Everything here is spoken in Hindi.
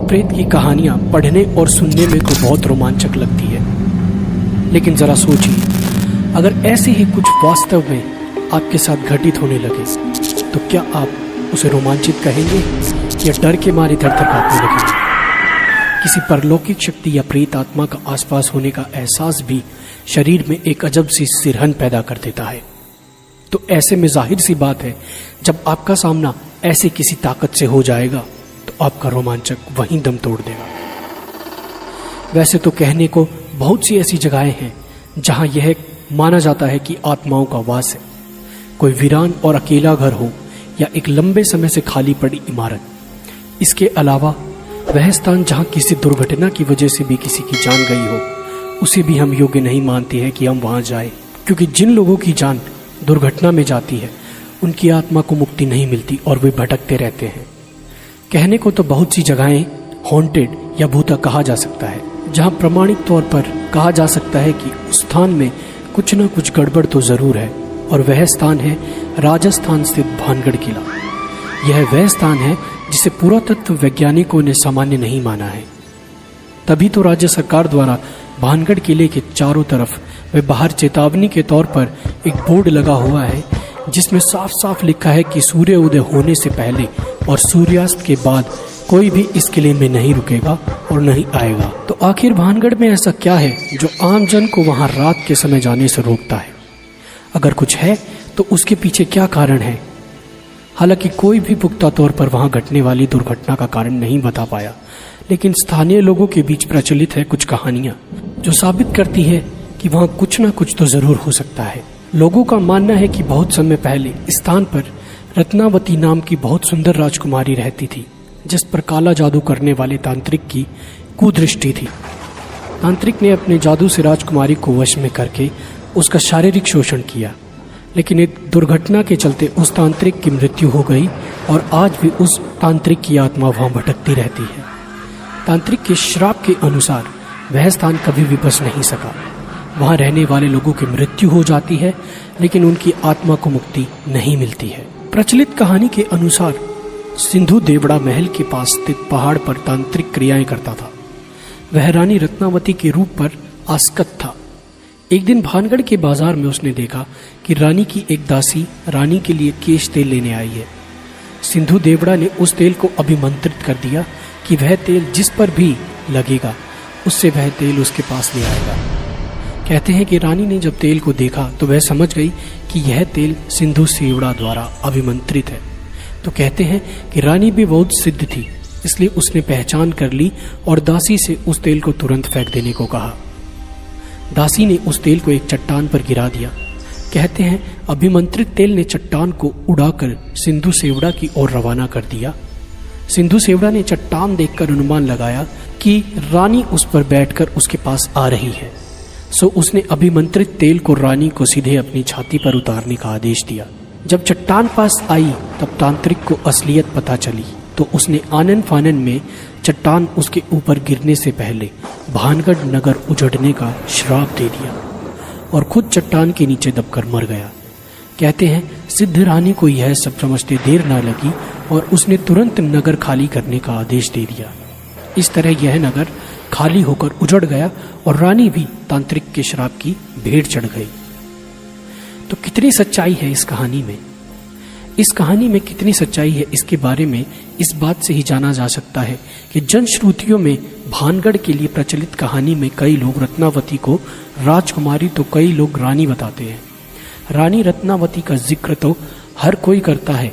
भूत प्रेत की कहानियां पढ़ने और सुनने में तो बहुत रोमांचक लगती है, लेकिन जरा सोचिए, अगर ऐसे ही कुछ वास्तव में आपके साथ घटित होने लगे तो क्या आप उसे रोमांचित कहेंगे या डर के मारे थरथराने लगेंगे? किसी परलौकिक शक्ति या प्रेत आत्मा का आसपास होने का एहसास भी शरीर में एक अजब सी सिरहन पैदा कर देता है। तो ऐसे में जाहिर सी बात है, जब आपका सामना ऐसे किसी ताकत से हो जाएगा तो आपका रोमांचक वहीं दम तोड़ देगा। वैसे तो कहने को बहुत सी ऐसी जगहें हैं जहां यह माना जाता है कि आत्माओं का वास है। कोई वीरान और अकेला घर हो या एक लंबे समय से खाली पड़ी इमारत। इसके अलावा वह स्थान जहां किसी दुर्घटना की वजह से भी किसी की जान गई हो, उसे भी हम योग्य नहीं मानते हैं कि हम वहां जाएं, क्योंकि जिन लोगों की जान दुर्घटना में जाती है उनकी आत्मा को मुक्ति नहीं मिलती और वे भटकते रहते हैं। कहने को तो बहुत सी जगहें हॉन्टेड या भूता कहा जा सकता है, जहां प्रमाणिक तौर पर कहा जा सकता है कि उस स्थान में कुछ न कुछ गड़बड़ तो जरूर है, और वह स्थान है राजस्थान स्थित भानगढ़ किला। यह वह स्थान है जिसे पुरातत्व वैज्ञानिकों ने सामान्य नहीं माना है। तभी तो राज्य सरकार द्वारा भानगढ़ किले के चारों तरफ व बाहर चेतावनी के तौर पर एक बोर्ड लगा हुआ है, जिसमें साफ साफ लिखा है कि सूर्य उदय होने से पहले और सूर्यास्त के बाद कोई भी इस किले में नहीं रुकेगा और नहीं आएगा। तो आखिर भानगढ़ में ऐसा क्या है जो आम जन को वहां रात के समय जाने से रोकता है? अगर कुछ है तो उसके पीछे क्या कारण है? हालांकि कोई भी पुख्ता तौर पर वहां घटने वाली दुर्घटना का कारण नहीं बता पाया, लेकिन स्थानीय लोगों के बीच प्रचलित है कुछ कहानियां जो साबित करती है कि वहां कुछ ना कुछ तो जरूर हो सकता है। लोगों का मानना है कि बहुत समय पहले इस स्थान पर रत्नावती नाम की बहुत सुंदर राजकुमारी रहती थी, जिस पर काला जादू करने वाले तांत्रिक की कुदृष्टि थी। तांत्रिक ने अपने जादू से राजकुमारी को वश में करके उसका शारीरिक शोषण किया, लेकिन एक दुर्घटना के चलते उस तांत्रिक की मृत्यु हो गई और आज भी उस तांत्रिक की आत्मा वहां भटकती रहती है। तांत्रिक के श्राप के अनुसार वह स्थान कभी भी बच नहीं सका। वहां रहने वाले लोगों की मृत्यु हो जाती है, लेकिन उनकी आत्मा को मुक्ति नहीं मिलती है। प्रचलित कहानी के अनुसार सिंधु देवड़ा महल के पास स्थित पहाड़ पर तांत्रिक क्रियाएं करता था। वह रानी रत्नावती के रूप पर आसक्त था। एक दिन भानगढ़ के बाजार में उसने देखा कि रानी की एक दासी रानी के लिए केश तेल लेने आई है। सिंधु देवड़ा ने उस तेल को अभिमंत्रित कर दिया कि वह तेल जिस पर भी लगेगा उससे वह तेल उसके पास ले आएगा। कहते हैं कि रानी ने जब तेल को देखा तो वह समझ गई कि यह तेल सिंधु सेवड़ा द्वारा अभिमंत्रित है। तो कहते हैं कि रानी भी बहुत सिद्ध थी, इसलिए उसने पहचान कर ली और दासी से उस तेल को तुरंत फेंक देने को कहा। दासी ने उस तेल को एक चट्टान पर गिरा दिया। कहते हैं अभिमंत्रित तेल ने चट्टान को उड़ाकर सिंधु सेवड़ा की ओर रवाना कर दिया। सिंधु सेवड़ा ने चट्टान देखकर अनुमान लगाया कि रानी उस पर बैठकर उसके पास आ रही है, सो उसने अभिमंत्रित तेल को रानी को सीधे अपनी छाती पर उतारने का आदेश दिया। जब चट्टान पास आई तब तांत्रिक को असलियत पता चली, तो उसने आनन फानन में चट्टान उसके ऊपर गिरने से पहले भानगढ़ नगर उजड़ने का श्राप दे दिया और खुद चट्टान के नीचे दबकर मर गया। कहते हैं सिद्ध रानी को यह सब समझते देर न लगी और उसने तुरंत नगर खाली करने का आदेश दे दिया। इस तरह यह नगर खाली होकर उजड़ गया और रानी भी तांत्रिक के श्राप की भेंट चढ़ गई। तो कितनी सच्चाई है इस कहानी में? इस कहानी में कितनी सच्चाई है इसके बारे में इस बात से ही जाना जा सकता है कि जनश्रुतियों में भानगढ़ के लिए प्रचलित कहानी में कई लोग रत्नावती को राजकुमारी तो कई लोग रानी बताते हैं। रानी रत्नावती का जिक्र तो हर कोई करता है,